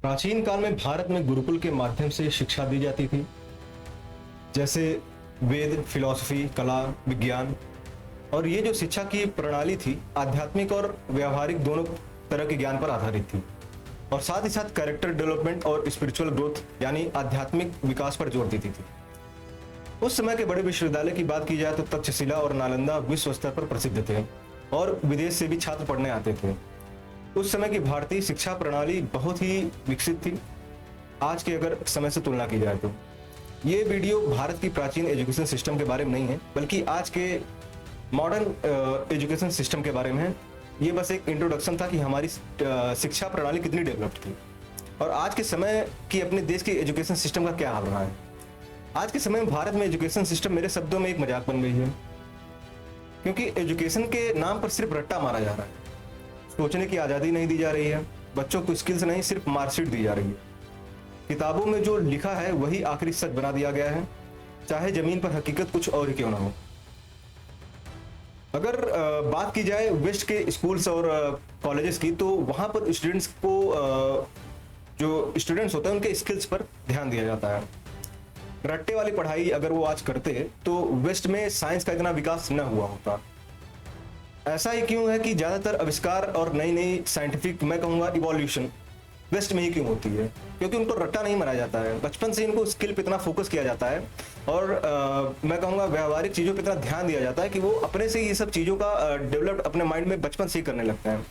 प्राचीन काल में भारत में गुरुकुल के माध्यम से शिक्षा दी जाती थी, जैसे वेद, फिलॉसफी, कला, विज्ञान। और ये जो शिक्षा की प्रणाली थी आध्यात्मिक और व्यवहारिक दोनों तरह के ज्ञान पर आधारित थी, और साथ ही साथ कैरेक्टर डेवलपमेंट और स्पिरिचुअल ग्रोथ यानी आध्यात्मिक विकास पर जोर देती थी। उस समय के बड़े विश्वविद्यालय की बात की जाए तो तक्षशिला और नालंदा विश्व स्तर पर प्रसिद्ध थे और विदेश से भी छात्र पढ़ने आते थे। उस समय की भारतीय शिक्षा प्रणाली बहुत ही विकसित थी आज के अगर समय से तुलना की जाए तो। ये वीडियो भारत की प्राचीन एजुकेशन सिस्टम के बारे में नहीं है, बल्कि आज के मॉडर्न एजुकेशन सिस्टम के बारे में है। ये बस एक इंट्रोडक्शन था कि हमारी शिक्षा प्रणाली कितनी डेवलप्ड थी और आज के समय की अपने देश के एजुकेशन सिस्टम का क्या हाल रहा है। आज के समय में भारत में एजुकेशन सिस्टम मेरे शब्दों में एक मजाक बन गई है, क्योंकि एजुकेशन के नाम पर सिर्फ रट्टा मारा जा रहा है। सोचने की आज़ादी नहीं दी जा रही है, बच्चों को स्किल्स नहीं सिर्फ मार्कशीट दी जा रही है। किताबों में जो लिखा है वही आखिरी सच बना दिया गया है, चाहे जमीन पर हकीकत कुछ और ही क्यों ना हो। अगर बात की जाए वेस्ट के स्कूल्स और कॉलेजेस की, तो वहाँ पर स्टूडेंट्स को जो स्टूडेंट्स होते हैं उनके स्किल्स पर ध्यान दिया जाता है। रट्टे वाली पढ़ाई अगर वो आज करते तो वेस्ट में साइंस का इतना विकास न हुआ होता। ऐसा ही क्यों है कि ज़्यादातर आविष्कार और नई नई साइंटिफिक, मैं कहूँगा इवोल्यूशन, वेस्ट में ही क्यों होती है? क्योंकि उनको रट्टा नहीं मारा जाता है। बचपन से इनको स्किल पे इतना फोकस किया जाता है और मैं कहूँगा व्यवहारिक चीज़ों पे इतना ध्यान दिया जाता है कि वो अपने से ये सब चीज़ों का डेवलप अपने माइंड में बचपन से ही करने लगते हैं।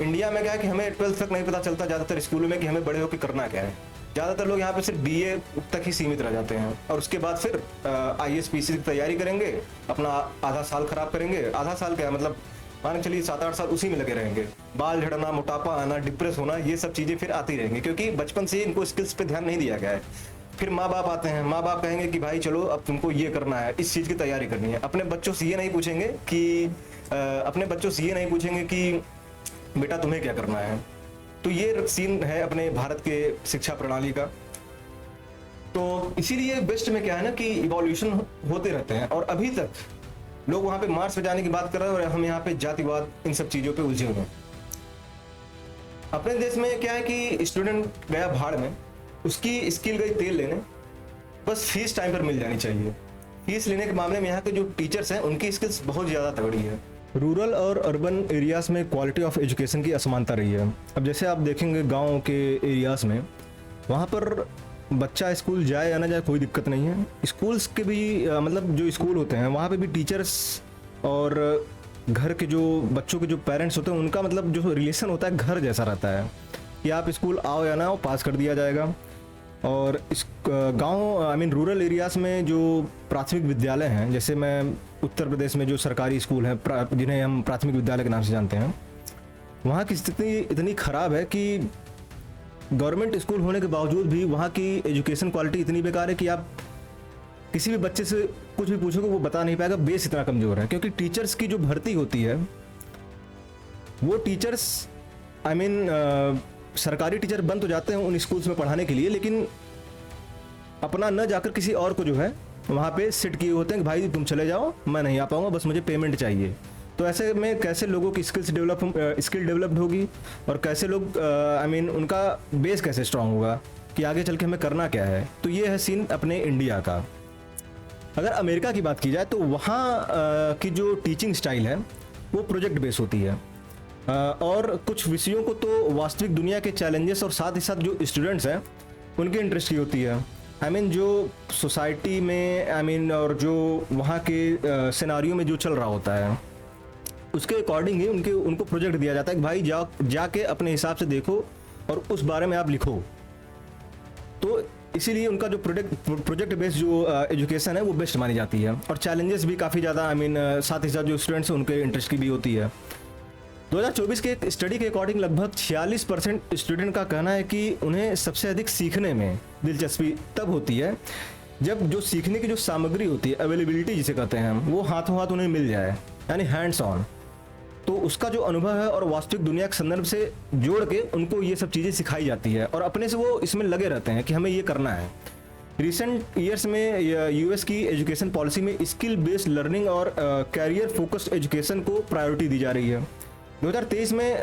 इंडिया में क्या है कि हमें 12th तक नहीं पता चलता ज़्यादातर स्कूलों में कि हमें बड़े होकर करना क्या है। ज़्यादातर लोग यहाँ पे सिर्फ BA तक ही सीमित रह जाते हैं और उसके बाद फिर IAS PCS की तैयारी करेंगे, अपना आधा साल खराब करेंगे। आधा साल क्या है, मतलब मान के चलिए 7-8 साल उसी में लगे रहेंगे। बाल झड़ना, मोटापा आना, डिप्रेस होना, ये सब चीज़ें फिर आती रहेंगी, क्योंकि बचपन से इनको स्किल्स पे ध्यान नहीं दिया गया है। फिर माँ बाप आते हैं, माँ बाप कहेंगे कि भाई चलो अब तुमको ये करना है, इस चीज़ की तैयारी करनी है। अपने बच्चों से ये नहीं पूछेंगे कि बेटा तुम्हें क्या करना है। तो ये सीन है अपने भारत के शिक्षा प्रणाली का। तो इसीलिए वेस्ट में क्या है ना कि इवोल्यूशन होते रहते हैं और अभी तक लोग वहां पे मार्स पे जाने की बात कर रहे हैं और हम यहाँ पे जातिवाद, इन सब चीजों पे उलझे हुए हैं। अपने देश में क्या है कि स्टूडेंट गया भाड़ में, उसकी स्किल गई तेल लेने, बस फीस टाइम पर मिल जानी चाहिए। फीस लेने के मामले में यहाँ के जो टीचर्स हैं उनकी स्किल्स बहुत ज़्यादा तगड़ी है। रूरल और अर्बन एरियाज़ में क्वालिटी ऑफ एजुकेशन की असमानता रही है। अब जैसे आप देखेंगे गाँव के एरियाज़ में, वहाँ पर बच्चा स्कूल जाए या ना जाए कोई दिक्कत नहीं है। स्कूल्स के भी मतलब जो स्कूल होते हैं वहाँ पे भी टीचर्स और घर के जो बच्चों के जो पेरेंट्स होते हैं उनका मतलब जो रिलेशन होता है घर जैसा रहता है कि आप स्कूल आओ या ना आओ, पास कर दिया जाएगा। और इस गांव रूरल एरियाज़ में जो प्राथमिक विद्यालय हैं, जैसे मैं उत्तर प्रदेश में जो सरकारी स्कूल हैं जिन्हें हम प्राथमिक विद्यालय के नाम से जानते हैं, वहाँ की स्थिति इतनी ख़राब है कि गवर्नमेंट स्कूल होने के बावजूद भी वहाँ की एजुकेशन क्वालिटी इतनी बेकार है कि आप किसी भी बच्चे से कुछ भी पूछोगे वो बता नहीं पाएगा। बेस इतना कमज़ोर है, क्योंकि टीचर्स की जो भर्ती होती है वो टीचर्स सरकारी टीचर बन तो जाते हैं उन स्कूल्स में पढ़ाने के लिए, लेकिन अपना न जाकर किसी और को जो है वहाँ पे सिट किए होते हैं कि भाई तुम चले जाओ, मैं नहीं आ पाऊँगा, बस मुझे पेमेंट चाहिए। तो ऐसे में कैसे लोगों की स्किल डेवलप्ड होगी और कैसे लोग उनका बेस कैसे स्ट्रांग होगा कि आगे चल के हमें करना क्या है। तो ये है सीन अपने इंडिया का। अगर अमेरिका की बात की जाए तो वहाँ की जो टीचिंग स्टाइल है वो प्रोजेक्ट बेस होती है और कुछ विषयों को तो वास्तविक दुनिया के चैलेंजेस और साथ ही साथ जो स्टूडेंट्स हैं उनके इंटरेस्ट की होती है। जो सोसाइटी में और जो वहाँ के सिनारियो में जो चल रहा होता है उसके अकॉर्डिंग ही उनको प्रोजेक्ट दिया जाता है कि भाई जाके अपने हिसाब से देखो और उस बारे में आप लिखो। तो इसीलिए उनका जो प्रोजेक्ट बेस्ड जो एजुकेशन है वो बेस्ट मानी जाती है और चैलेंजेस भी काफ़ी ज़्यादा साथ ही साथ जो स्टूडेंट्स हैं उनके इंटरेस्ट की भी होती है। 2024 के एक स्टडी के अकॉर्डिंग लगभग 46% स्टूडेंट का कहना है कि उन्हें सबसे अधिक सीखने में दिलचस्पी तब होती है जब जो सीखने की जो सामग्री होती है, अवेलेबिलिटी जिसे कहते हैं, वो हाथों हाथ उन्हें मिल जाए, यानी हैंड्स ऑन। तो उसका जो अनुभव है और वास्तविक दुनिया के संदर्भ से जोड़ के उनको ये सब चीज़ें सिखाई जाती है और अपने से वो इसमें लगे रहते हैं कि हमें ये करना है। रिसेंट ईयर्स में US की एजुकेशन पॉलिसी में स्किल बेस्ड लर्निंग और कैरियर फोकस्ड एजुकेशन को प्रायोरिटी दी जा रही है। 2023 में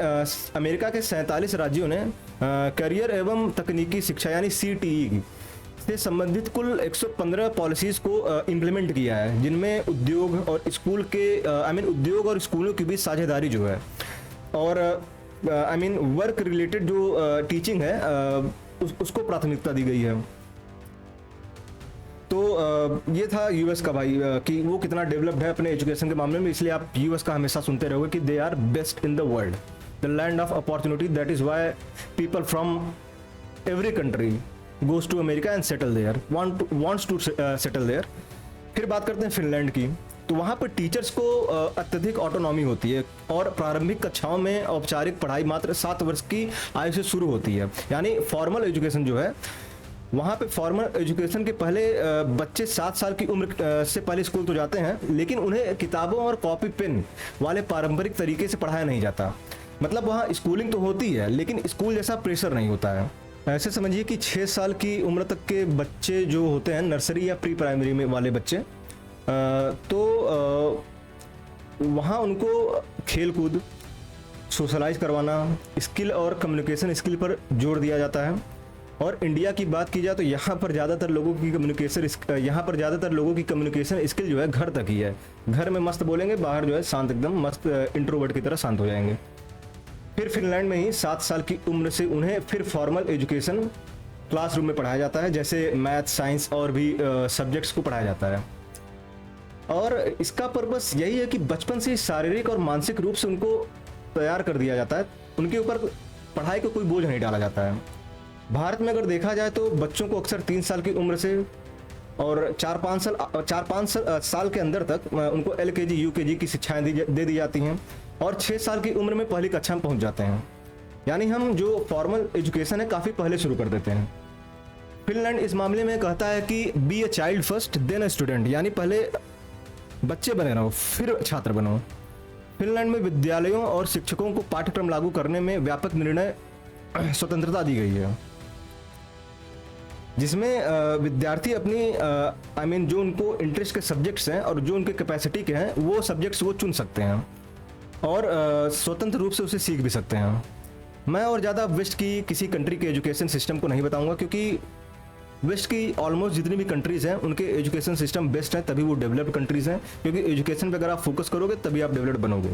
अमेरिका के 47 राज्यों ने करियर एवं तकनीकी शिक्षा यानी CTE से संबंधित कुल 115 पॉलिसीज को इम्प्लीमेंट किया है, जिनमें उद्योग और स्कूल के उद्योग और स्कूलों के बीच साझेदारी जो है और वर्क रिलेटेड जो टीचिंग है उसको प्राथमिकता दी गई है। तो ये था यूएस का भाई कि वो कितना डेवलप्ड है अपने एजुकेशन के मामले में, इसलिए आप यूएस का हमेशा सुनते रहोगे कि they are best in the world, the land of opportunity, that is why people from every country goes to America and settle there, wants to settle there. फिर बात करते हैं फिनलैंड की, तो वहाँ पर टीचर्स को अत्यधिक ऑटोनॉमी होती है और प्रारंभिक कक्षाओं में औपचारिक पढ़ाई मात्र 7 वर्ष की आयु से शुरू होती है। यानी फॉर्मल एजुकेशन जो है वहाँ पे फॉर्मल एजुकेशन के पहले बच्चे 7 साल की उम्र से पहले स्कूल तो जाते हैं, लेकिन उन्हें किताबों और कॉपी पेन वाले पारंपरिक तरीके से पढ़ाया नहीं जाता। मतलब वहाँ स्कूलिंग तो होती है लेकिन स्कूल जैसा प्रेशर नहीं होता है। ऐसे समझिए कि 6 साल की उम्र तक के बच्चे जो होते हैं नर्सरी या प्री प्राइमरी में वाले बच्चे, तो वहाँ उनको खेल कूद, सोशलाइज करवाना, स्किल और कम्युनिकेशन स्किल पर जोर दिया जाता है। और इंडिया की बात की जाए तो यहाँ पर ज़्यादातर लोगों की कम्युनिकेशन स्किल जो है घर तक ही है। घर में मस्त बोलेंगे, बाहर जो है शांत, एकदम मस्त इंट्रोवर्ट की तरह शांत हो जाएंगे। फिर फिनलैंड में ही 7 साल की उम्र से उन्हें फिर फॉर्मल एजुकेशन क्लासरूम में पढ़ाया जाता है, जैसे मैथ, साइंस और भी सब्जेक्ट्स को पढ़ाया जाता है। और इसका पर्पस यही है कि बचपन से शारीरिक और मानसिक रूप से उनको तैयार कर दिया जाता है, उनके ऊपर पढ़ाई का कोई बोझ नहीं डाला जाता है। भारत में अगर देखा जाए तो बच्चों को अक्सर 3 साल की उम्र से और 4-5 साल के अंदर तक उनको LKG UKG की शिक्षाएं दे दी जाती हैं और 6 साल की उम्र में पहली कक्षा में पहुंच जाते हैं। यानी हम जो फॉर्मल एजुकेशन है काफ़ी पहले शुरू कर देते हैं। फिनलैंड इस मामले में कहता है कि be a child first then a student, यानी पहले बच्चे बने रहो फिर छात्र बनो। फिनलैंड में विद्यालयों और शिक्षकों को पाठ्यक्रम लागू करने में व्यापक निर्णय स्वतंत्रता दी गई है, जिसमें विद्यार्थी अपनी जो उनको इंटरेस्ट के सब्जेक्ट्स हैं और जो उनके कैपेसिटी के हैं वो सब्जेक्ट्स वो चुन सकते हैं और स्वतंत्र रूप से उसे सीख भी सकते हैं। मैं और ज़्यादा वेस्ट की किसी कंट्री के एजुकेशन सिस्टम को नहीं बताऊंगा, क्योंकि वेस्ट की ऑलमोस्ट जितनी भी कंट्रीज़ हैं उनके एजुकेशन सिस्टम बेस्ट हैं, तभी वो डेवलप्ड कंट्रीज़ हैं। क्योंकि एजुकेशन पे अगर आप फोकस करोगे तभी आप डेवलप्ड बनोगे।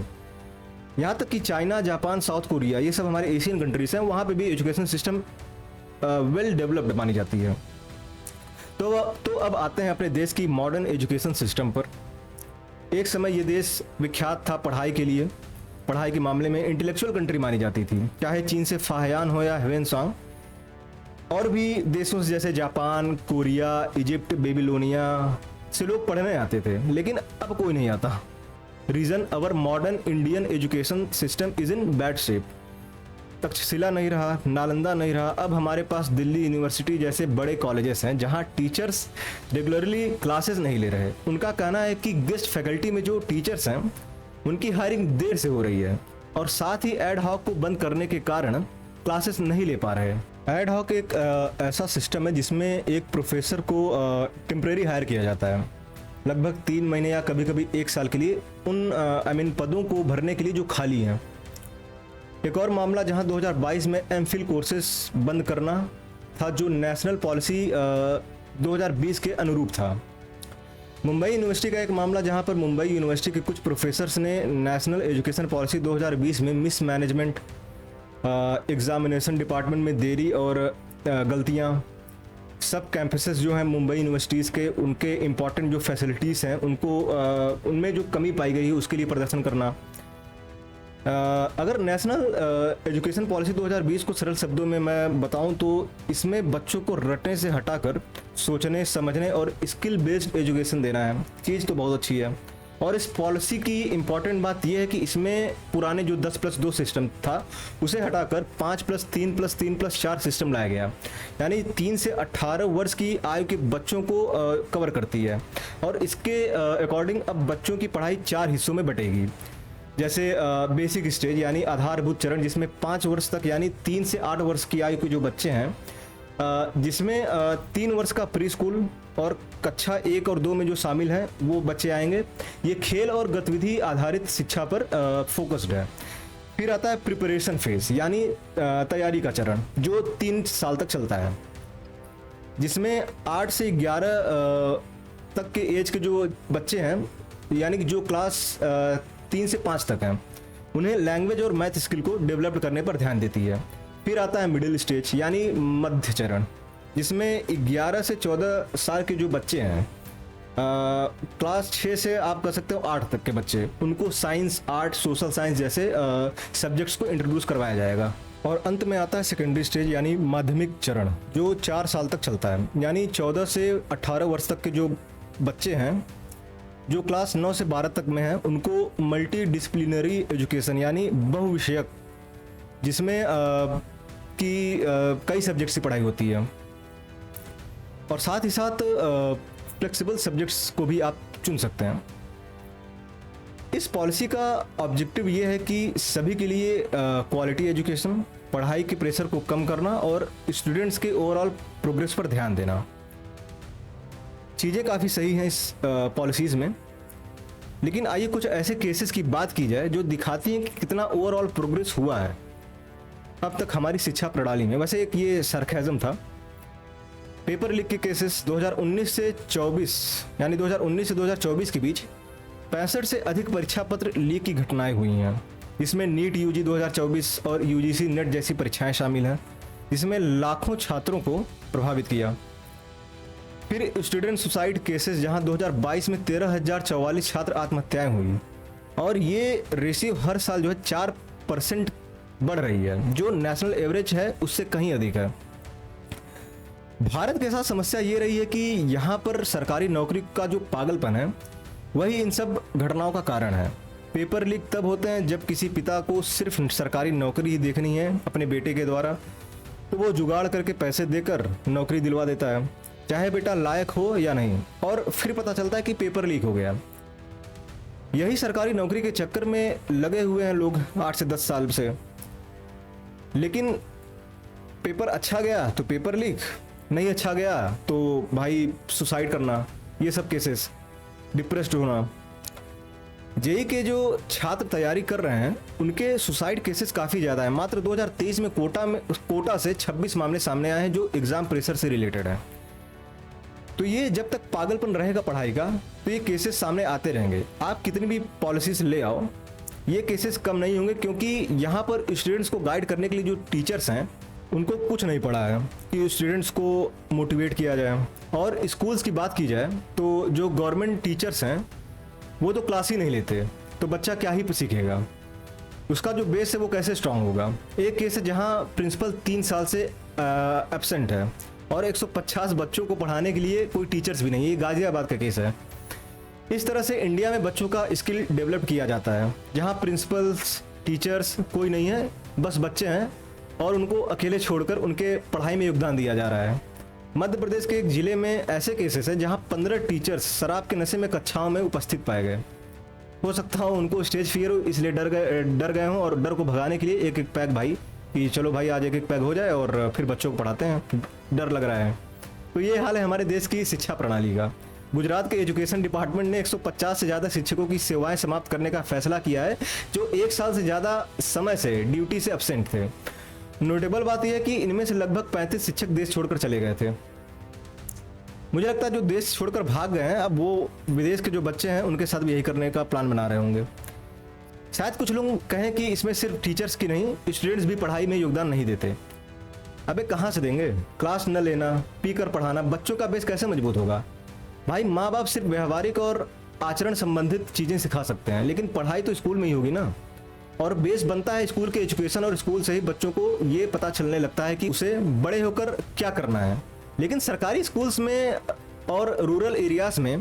यहाँ तक कि चाइना, जापान, साउथ कोरिया, ये सब हमारे एशियन कंट्रीज़ हैं, वहाँ पे भी एजुकेशन सिस्टम वेल डेवलप्ड मानी जाती है। तो अब आते हैं अपने देश की मॉडर्न एजुकेशन सिस्टम पर। एक समय ये देश विख्यात था पढ़ाई के लिए, पढ़ाई के मामले में इंटेलेक्चुअल कंट्री मानी जाती थी, चाहे चीन से फाहियान हो या ह्वेनसांग, और भी देशों से जैसे जापान, कोरिया, इजिप्ट, बेबीलोनिया से लोग पढ़ने आते थे, लेकिन अब कोई नहीं आता। Reason, our modern Indian education system is in bad shape. Takshashila नहीं रहा, नालंदा नहीं रहा, अब हमारे पास दिल्ली यूनिवर्सिटी जैसे बड़े कॉलेजेस हैं जहां टीचर्स रेगुलरली क्लासेस नहीं ले रहे। उनका कहना है कि गेस्ट फैकल्टी में जो टीचर्स हैं उनकी हायरिंग देर से हो रही है और साथ ही एड हॉक को बंद करने के कारण क्लासेस नहीं ले पा रहे। एड हॉक एक ऐसा सिस्टम है जिसमें एक प्रोफेसर को टेम्परेरी हायर किया जाता है लगभग 3 महीने या कभी कभी 1 साल के लिए उन पदों को भरने के लिए जो खाली हैं। एक और मामला जहां 2022 में एमफिल कोर्सेस बंद करना था, जो नेशनल पॉलिसी 2020 के अनुरूप था। मुंबई यूनिवर्सिटी का एक मामला जहां पर मुंबई यूनिवर्सिटी के कुछ प्रोफेसर्स ने नेशनल एजुकेशन पॉलिसी 2020 में मिसमैनेजमेंट, एग्जामिनेशन डिपार्टमेंट में देरी और गलतियां, सब कैंपसेस जो हैं मुंबई यूनिवर्सिटीज़ के, उनके इम्पॉर्टेंट जो फैसिलिटीज़ हैं उनको उनमें जो कमी पाई गई है उसके लिए प्रदर्शन करना। अगर नेशनल एजुकेशन पॉलिसी 2020 को सरल शब्दों में मैं बताऊं तो इसमें बच्चों को रटने से हटाकर सोचने, समझने और स्किल बेस्ड एजुकेशन देना है। चीज़ तो बहुत अच्छी है। और इस पॉलिसी की इम्पॉर्टेंट बात यह है कि इसमें पुराने जो 10+2 सिस्टम था उसे हटाकर 5+3+3+4 सिस्टम लाया गया, यानी 3 से 18 वर्ष की आयु के बच्चों को कवर करती है। और इसके अकॉर्डिंग अब बच्चों की पढ़ाई 4 हिस्सों में बटेगी, जैसे बेसिक स्टेज यानी आधारभूत चरण, जिसमें 5 वर्ष तक यानी 3 से 8 वर्ष की आयु के जो बच्चे हैं, जिसमें 3 वर्ष का प्री स्कूल और कक्षा 1 और 2 में जो शामिल हैं वो बच्चे आएंगे। ये खेल और गतिविधि आधारित शिक्षा पर फोकस्ड है। फिर आता है प्रिपरेशन फेज, यानी तैयारी का चरण, जो 3 साल तक चलता है, जिसमें 8 से 11 तक के एज के जो बच्चे हैं, यानी कि जो क्लास 3 से 5 तक हैं, उन्हें लैंग्वेज और मैथ स्किल को डेवलप करने पर ध्यान देती है। फिर आता है मिडिल स्टेज, यानी मध्य चरण, जिसमें 11 से 14 साल के जो बच्चे हैं, क्लास 6 से आप कह सकते हो 8 तक के बच्चे, उनको साइंस, आर्ट, सोशल साइंस जैसे सब्जेक्ट्स को इंट्रोड्यूस करवाया जाएगा। और अंत में आता है सेकेंडरी स्टेज, यानी माध्यमिक चरण, जो 4 साल तक चलता है, यानी 14 से 18 वर्ष तक के जो बच्चे हैं, जो क्लास 9 से 12 तक में हैं, उनको मल्टी डिसिप्लिनरी एजुकेशन, यानी बहुविषयक, जिसमें कई सब्जेक्ट्स की पढ़ाई होती है, और साथ ही साथ फ्लेक्सिबल सब्जेक्ट्स को भी आप चुन सकते हैं। इस पॉलिसी का ऑब्जेक्टिव ये है कि सभी के लिए क्वालिटी एजुकेशन, पढ़ाई के प्रेशर को कम करना और स्टूडेंट्स के ओवरऑल प्रोग्रेस पर ध्यान देना। चीज़ें काफ़ी सही हैं इस पॉलिसीज़ में, लेकिन आइए कुछ ऐसे केसेस की बात की जाए जो दिखाती हैं कि कितना ओवरऑल प्रोग्रेस हुआ है अब तक हमारी शिक्षा प्रणाली में। वैसे एक ये सरकाज़म था। पेपर लीक के केसेस 2019 से 24, यानी 2019 से 2024 के बीच 65 से अधिक परीक्षा पत्र लीक की घटनाएं हुई हैं। इसमें नीट यूजी 2024 और यूजीसी नेट जैसी परीक्षाएं शामिल हैं, जिसमें लाखों छात्रों को प्रभावित किया। फिर स्टूडेंट सुसाइड केसेस, जहां 2022 में 13,044 छात्र आत्महत्याएं हुई, और ये रेशियो हर साल जो है 4% बढ़ रही है, जो नेशनल एवरेज है उससे कहीं अधिक है। भारत के साथ समस्या ये रही है कि यहाँ पर सरकारी नौकरी का जो पागलपन है वही इन सब घटनाओं का कारण है। पेपर लीक तब होते हैं जब किसी पिता को सिर्फ सरकारी नौकरी ही देखनी है अपने बेटे के द्वारा, तो वो जुगाड़ करके पैसे देकर नौकरी दिलवा देता है, चाहे बेटा लायक हो या नहीं, और फिर पता चलता है कि पेपर लीक हो गया। यही सरकारी नौकरी के चक्कर में लगे हुए हैं लोग 8 से 10 साल से, लेकिन पेपर अच्छा गया तो पेपर लीक, नहीं अच्छा गया तो भाई सुसाइड करना, ये सब केसेस, डिप्रेस्ड होना। जेई के जो छात्र तैयारी कर रहे हैं उनके सुसाइड केसेस काफ़ी ज़्यादा है। मात्र 2023 में कोटा से 26 मामले सामने आए हैं जो एग्ज़ाम प्रेशर से रिलेटेड है। तो ये जब तक पागलपन रहेगा पढ़ाई का, तो ये केसेस सामने आते रहेंगे। आप कितनी भी पॉलिसीज ले आओ, ये केसेस कम नहीं होंगे, क्योंकि यहाँ पर स्टूडेंट्स को गाइड करने के लिए जो टीचर्स हैं उनको कुछ नहीं पड़ा है कि स्टूडेंट्स को मोटिवेट किया जाए। और स्कूल्स की बात की जाए तो जो गवर्नमेंट टीचर्स हैं वो तो क्लास ही नहीं लेते, तो बच्चा क्या ही सीखेगा, उसका जो बेस है वो कैसे स्ट्रांग होगा। एक केस है जहाँ प्रिंसिपल 3 साल से एब्सेंट है और 150 बच्चों को पढ़ाने के लिए कोई टीचर्स भी नहीं। ये गाजियाबाद का केस है। इस तरह से इंडिया में बच्चों का स्किल डेवलप किया जाता है, जहाँ प्रिंसिपल्स, टीचर्स कोई नहीं है, बस बच्चे हैं और उनको अकेले छोड़कर उनके पढ़ाई में योगदान दिया जा रहा है। मध्य प्रदेश के एक जिले में ऐसे केसेस हैं जहां 15 टीचर्स शराब के नशे में कक्षाओं में उपस्थित पाए गए। हो सकता हो उनको स्टेज फियर हो, इसलिए डर गए हों, और डर को भगाने के लिए एक एक पैक भाई कि चलो भाई आज एक एक पैक हो जाए और फिर बच्चों को पढ़ाते हैं, डर लग रहा है। तो ये हाल है हमारे देश की शिक्षा प्रणाली का। गुजरात के एजुकेशन डिपार्टमेंट ने 150 से ज़्यादा शिक्षकों की सेवाएं समाप्त करने का फैसला किया है, जो 1 साल से ज़्यादा समय से ड्यूटी से एब्सेंट थे। नोटेबल बात यह है कि इनमें से लगभग 35 शिक्षक देश छोड़कर चले गए थे। मुझे लगता है जो देश छोड़कर भाग गए हैं, अब वो विदेश के जो बच्चे हैं उनके साथ भी यही करने का प्लान बना रहे होंगे। शायद कुछ लोग कहें कि इसमें सिर्फ टीचर्स की नहीं, स्टूडेंट्स भी पढ़ाई में योगदान नहीं देते। अबे कहाँ से देंगे? क्लास न लेना, पी कर पढ़ाना, बच्चों का बेस कैसे मजबूत होगा? भाई माँ बाप सिर्फ व्यवहारिक और आचरण संबंधित चीज़ें सिखा सकते हैं, लेकिन पढ़ाई तो स्कूल में ही होगी ना। और बेस बनता है स्कूल के एजुकेशन, और स्कूल से ही बच्चों को ये पता चलने लगता है कि उसे बड़े होकर क्या करना है। लेकिन सरकारी स्कूल्स में और रूरल एरियाज़ में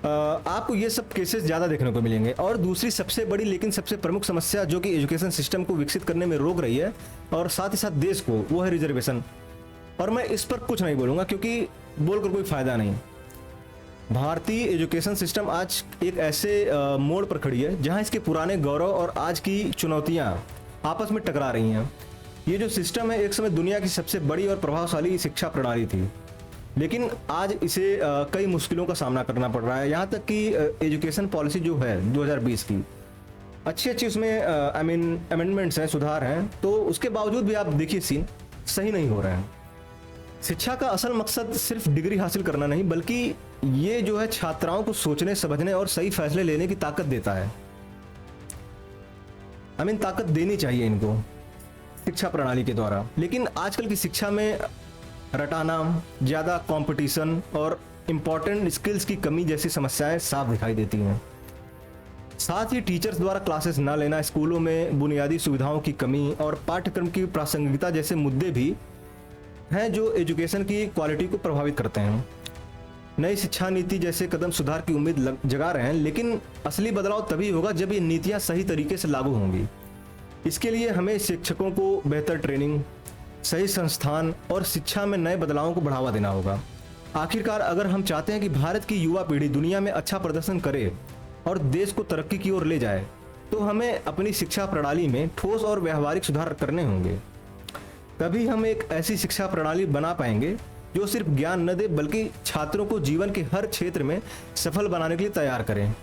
आपको ये सब केसेस ज़्यादा देखने को मिलेंगे। और दूसरी सबसे बड़ी लेकिन सबसे प्रमुख समस्या जो कि एजुकेशन सिस्टम को विकसित करने में रोक रही है और साथ ही साथ देश को, वो है रिजर्वेशन। और मैं इस पर कुछ नहीं बोलूँगा क्योंकि बोलकर कोई फ़ायदा नहीं। भारतीय एजुकेशन सिस्टम आज एक ऐसे मोड़ पर खड़ी है जहां इसके पुराने गौरव और आज की चुनौतियां आपस में टकरा रही हैं। ये जो सिस्टम है एक समय दुनिया की सबसे बड़ी और प्रभावशाली शिक्षा प्रणाली थी, लेकिन आज इसे कई मुश्किलों का सामना करना पड़ रहा है। यहाँ तक कि एजुकेशन पॉलिसी जो है 2020 की, अच्छी अच्छी उसमें अमेंडमेंट्स हैं, सुधार हैं, तो उसके बावजूद भी आप देखिए सीन सही नहीं हो रहे हैं। शिक्षा का असल मकसद सिर्फ डिग्री हासिल करना नहीं, बल्कि ये जो है छात्राओं को सोचने, समझने और सही फैसले लेने की ताकत देता है। ताकत देनी चाहिए इनको शिक्षा प्रणाली के द्वारा। लेकिन आजकल की शिक्षा में रटाना, ज़्यादा कंपटीशन और इम्पॉर्टेंट स्किल्स की कमी जैसी समस्याएं साफ दिखाई देती हैं। साथ ही टीचर्स द्वारा क्लासेस न लेना, स्कूलों में बुनियादी सुविधाओं की कमी और पाठ्यक्रम की प्रासंगिकता जैसे मुद्दे भी हैं जो एजुकेशन की क्वालिटी को प्रभावित करते हैं। नई शिक्षा नीति जैसे कदम सुधार की उम्मीद जगा रहे हैं, लेकिन असली बदलाव तभी होगा जब ये नीतियां सही तरीके से लागू होंगी। इसके लिए हमें शिक्षकों को बेहतर ट्रेनिंग, सही संस्थान और शिक्षा में नए बदलावों को बढ़ावा देना होगा। आखिरकार अगर हम चाहते हैं कि भारत की युवा पीढ़ी दुनिया में अच्छा प्रदर्शन करे और देश को तरक्की की ओर ले जाए, तो हमें अपनी शिक्षा प्रणाली में ठोस और व्यवहारिक सुधार करने होंगे। तभी हम एक ऐसी शिक्षा प्रणाली बना पाएंगे जो सिर्फ ज्ञान न दे, बल्कि छात्रों को जीवन के हर क्षेत्र में सफल बनाने के लिए तैयार करें।